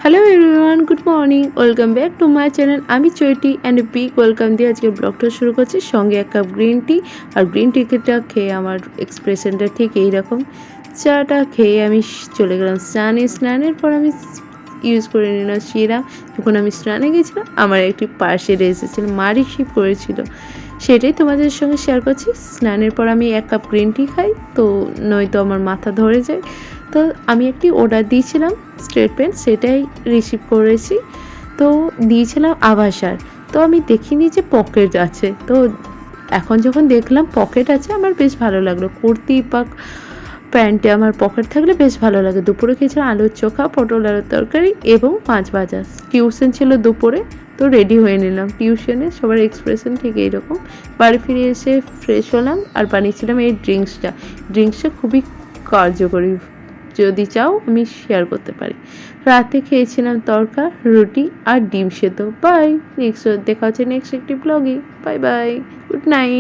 Hello everyone, good morning, welcome back to my channel. আমি চৈতি and big welcome দিয়ে আজকে ব্লগটা শুরু করছি। সঙ্গে এক কাপ গ্রিন টি, আর গ্রিন টিটা খেয়ে আমার এক্সপ্রেশনটা ঠিক এইরকম। চাটা খেয়ে আমি চলে গেলাম স্নানের পর আমি ইউজ করে নিলাম সিরাম। যখন আমি স্নানে গেছিলাম আমার একটি পার্সেল এসেছিল, মা রিসিভ করেছিল, সেটাই তোমাদের সঙ্গে শেয়ার করছি। স্নানের পর আমি এক কাপ গ্রিন টি খাই, তো নয়তো আমার মাথা ধরে যায়। তো আমি একটি অর্ডার দিয়েছিলাম স্ট্রেট প্যান্ট, সেটাই রিসিভ করেছি। তো দিয়েছিলাম আভাসার, তো আমি দেখিনি যে পকেট আছে। তো এখন যখন দেখলাম পকেট আছে, আমার বেশ ভালো লাগলো। কুর্তি বা প্যান্টে আমার পকেট থাকলে বেশ ভালো লাগে। দুপুরে খেয়েছিলাম আলুর চোখা, পটল আলুর তরকারি এবং মাছ ভাজা। টিউশন ছিল দুপুরে, তো রেডি হয়ে নিলাম। টিউশনে সবার এক্সপ্রেশন ঠিক এইরকম। বাড়ি ফিরে এসে ফ্রেশ হলাম আর বানিয়েছিলাম এই ড্রিঙ্কসটা খুবই কার্যকরী। যদি চাও আমি শেয়ার করতে পারি। রাতে খেয়েছিলাম তড়কা, রুটি আর ডিম সেদ্ধ। বাই, নেক্সট দেখা হচ্ছে নেক্সট একটি ব্লগে। Bye bye, good night.